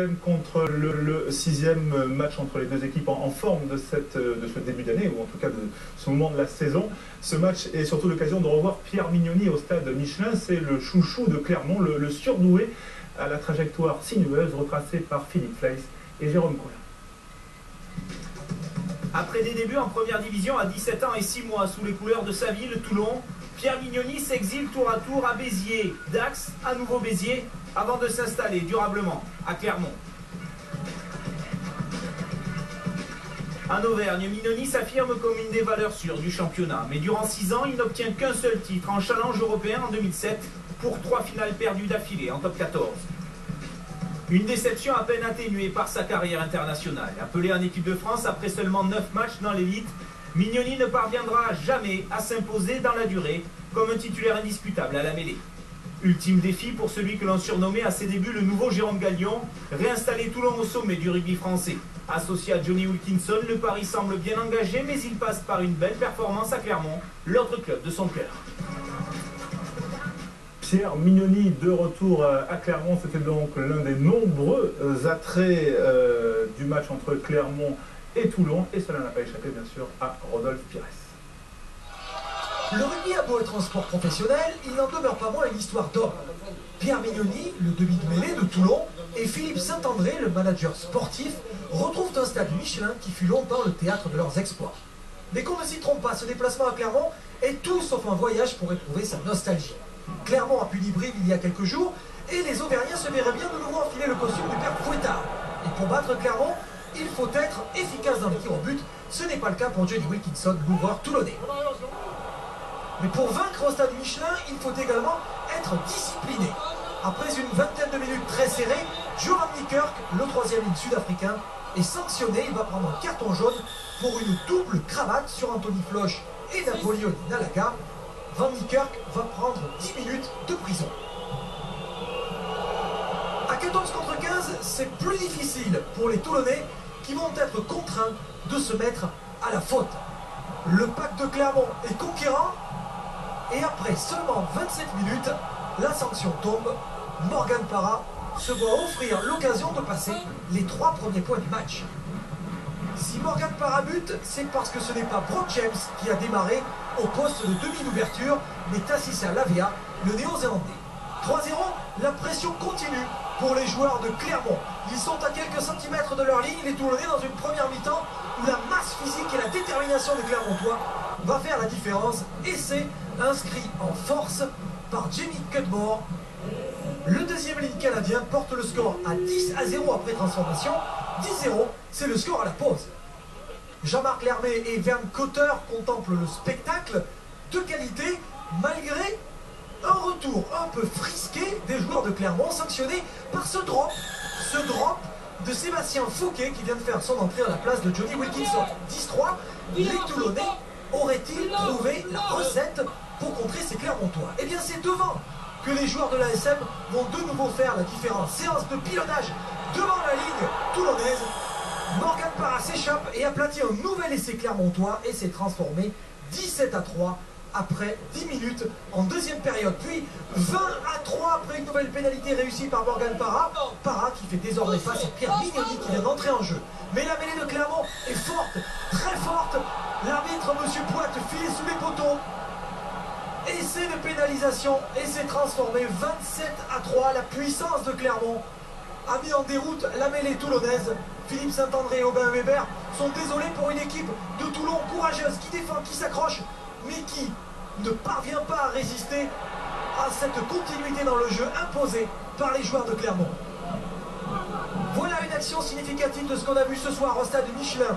5e contre le 6e match entre les deux équipes en forme de ce début d'année, ou en tout cas de ce moment de la saison. Ce match est surtout l'occasion de revoir Pierre Mignoni au stade Michelin. C'est le chouchou de Clermont, le surdoué à la trajectoire sinueuse retracée par Philippe Fleiss et Jérôme Collin. Après des débuts en première division à 17 ans et 6 mois sous les couleurs de sa ville, Toulon, Pierre Mignoni s'exile tour à tour à Béziers, Dax, à nouveau Béziers, avant de s'installer durablement à Clermont. En Auvergne, Mignoni s'affirme comme une des valeurs sûres du championnat, mais durant 6 ans, il n'obtient qu'un seul titre en challenge européen en 2007 pour 3 finales perdues d'affilée en top 14. Une déception à peine atténuée par sa carrière internationale. Appelé en équipe de France après seulement 9 matchs dans l'élite, Mignoni ne parviendra jamais à s'imposer dans la durée comme un titulaire indiscutable à la mêlée. Ultime défi pour celui que l'on surnommait à ses débuts le nouveau Jérôme Gallion, réinstaller Toulon au sommet du rugby français. Associé à Johnny Wilkinson, le pari semble bien engagé, mais il passe par une belle performance à Clermont, l'autre club de son cœur. Pierre Mignoni de retour à Clermont, c'était donc l'un des nombreux attraits du match entre Clermont et Toulon, et cela n'a pas échappé bien sûr à Rodolphe Pires. Le rugby a beau être un sport professionnel, il n'en demeure pas moins une histoire d'homme. Pierre Mignoni, le demi de mêlée de Toulon, et Philippe Saint-André, le manager sportif, retrouvent un stade Michelin qui fut longtemps le théâtre de leurs exploits. Mais qu'on ne s'y trompe pas, ce déplacement à Clermont est tout sauf un voyage pour éprouver sa nostalgie. Clermont a pu Brive il y a quelques jours, et les Auvergnats se verraient bien de nouveau enfiler le costume du père Fouettard. Et pour battre Clermont, il faut être efficace dans les tirs au but. Ce n'est pas le cas pour Johnny Wilkinson, l'ouvreur toulonnais. Mais pour vaincre au stade Michelin, il faut également être discipliné. Après une vingtaine de minutes très serrées, Joram Nikirk, le troisième ligne sud-africain, est sanctionné. Il va prendre un carton jaune pour une double cravate sur Anthony Floch et Napoléon Nalaga. Van Niekerk va prendre 10 minutes de prison. À 14 contre 15, c'est plus difficile pour les Toulonnais qui vont être contraints de se mettre à la faute. Le pack de Clermont est conquérant et après seulement 27 minutes, la sanction tombe. Morgan Parra se voit offrir l'occasion de passer les 3 premiers points du match. Si Morgan Parra bute, c'est parce que ce n'est pas Brock James qui a démarré au poste de demi d'ouverture, mais Tassissa Lavea, le néo-zélandais. 3-0, la pression continue pour les joueurs de Clermont. Ils sont à quelques centimètres de leur ligne, les Toulonnais, dans une première mi-temps où la masse physique et la détermination des Clermontois va faire la différence. Et c'est inscrit en force par Jamie Cudmore. Le deuxième ligne canadien porte le score à 10-0 après transformation. 10-0, c'est le score à la pause. Jean-Marc Lermé et Vern Cotter contemplent le spectacle de qualité malgré un retour un peu frisqué des joueurs de Clermont sanctionné par ce drop de Sébastien Fouquet qui vient de faire son entrée à la place de Johnny Wilkinson. 10-3, les Toulonnais auraient-ils trouvé la recette pour contrer ces Clermontois? Eh bien c'est devant que les joueurs de l'ASM vont de nouveau faire la différence. Séance de pilonnage devant la ligne toulonnaise. Morgan Parra s'échappe et aplatit un nouvel essai clermontois et s'est transformé 17-3 après 10 minutes en deuxième période. Puis 20-3 après une nouvelle pénalité réussie par Morgan Parra. Parra qui fait désormais face à Pierre Mignoni qui vient d'entrer en jeu. Mais la mêlée de Clermont est forte, très forte. L'arbitre, M. Poite, file sous les poteaux. Essai de pénalisation et s'est transformé 27-3. La puissance de Clermont a mis en déroute la mêlée toulonnaise. Philippe Saint-André et Aubin Weber sont désolés pour une équipe de Toulon courageuse qui défend, qui s'accroche, mais qui ne parvient pas à résister à cette continuité dans le jeu imposée par les joueurs de Clermont. Voilà une action significative de ce qu'on a vu ce soir au stade Michelin.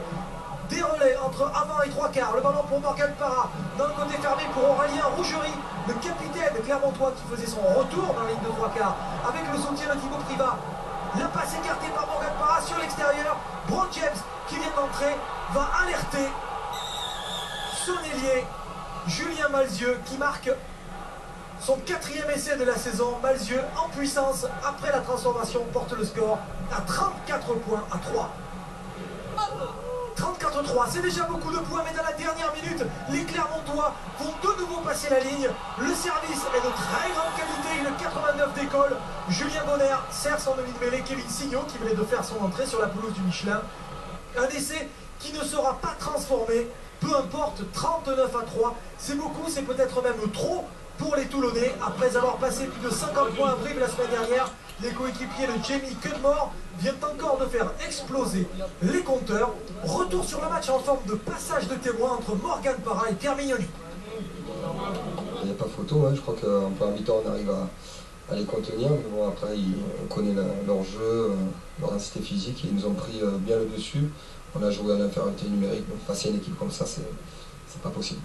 Des relais entre avant et 3/4. Le ballon pour Morgan Parra. Dans le côté fermé pour Aurélien Rougerie, le capitaine clermontois qui faisait son retour dans la ligne de 3/4 avec le soutien de Thibaut Privat. La passe écartée par Morgan Parra sur l'extérieur. Brock James qui vient d'entrer va alerter son ailier Julien Malzieu qui marque son 4e essai de la saison. Malzieu en puissance après la transformation porte le score à 34 points à 3. 34-3, c'est déjà beaucoup de points, mais dans la dernière minute, Les Clermontois vont de nouveau passer la ligne. Le service est de très grande qualité, le 89 d'école. Julien Bonner sert son demi-mêlée. Kevin Signot qui venait de faire son entrée sur la pelouse du Michelin. Un essai qui ne sera pas transformé. Peu importe, 39-3, c'est beaucoup, c'est peut-être même trop pour les Toulonnais. Après avoir passé plus de 50 points à Brive la semaine dernière, les coéquipiers de Jamie Cudmore viennent encore de faire exploser les compteurs. Retour sur le match en forme de passage de témoin entre Morgan Parra et Pierre Mignoni. Il n'y a pas photo, hein. Je crois qu'en première mi-temps on arrive à les contenir, mais bon après on connaît leur jeu, leur densité physique, et ils nous ont pris bien le dessus. On a joué à l'infériorité numérique, donc face à une équipe comme ça, c'est pas possible.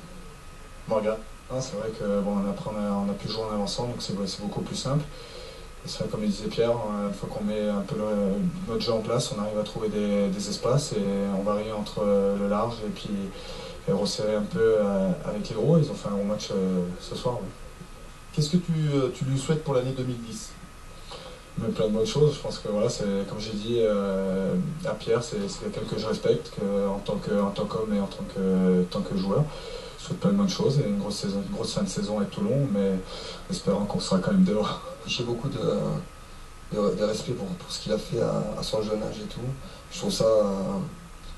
Morgan, c'est vrai que bon, on a pu jouer en avançant, donc c'est beaucoup plus simple. C'est vrai, comme le disait Pierre, une fois qu'on met un peu notre jeu en place, on arrive à trouver des espaces et on varie entre le large et puis resserrer un peu avec les gros. Ils ont fait un bon match ce soir. Oui. Qu'est-ce que tu lui souhaites pour l'année 2010? Mais plein de bonnes choses. Je pense que voilà, comme j'ai dit à Pierre, c'est quelqu'un que je respecte en tant qu'homme et en tant que joueur. Je souhaite plein de bonnes choses et une grosse fin de saison avec Toulon, mais espérant qu'on sera quand même dehors. J'ai beaucoup de respect pour ce qu'il a fait à son jeune âge et tout. Je trouve ça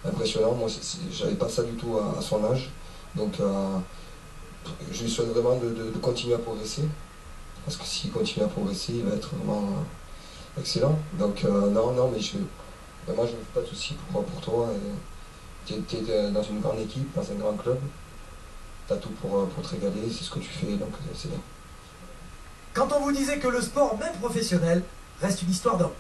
impressionnant. Moi, j'avais pas ça du tout à son âge. Donc, je lui souhaite vraiment de continuer à progresser. Parce que s'il continue à progresser, il va être vraiment excellent. Donc, non, mais moi, je ne me fais pas de soucis pour toi. Tu es dans une grande équipe, dans un grand club. Tu as tout pour te régaler, c'est ce que tu fais, donc c'est bien. Quand on vous disait que le sport, même professionnel, reste une histoire d'homme.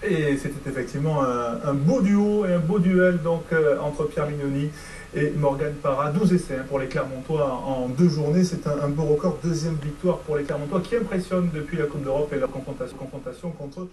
Et c'était effectivement un beau duo et un beau duel donc, entre Pierre Mignoni et Morgan Parra. 12 essais pour les Clermontois en 2 journées. C'est un beau record. 2e victoire pour les Clermontois qui impressionne depuis la Coupe d'Europe et leur confrontation contre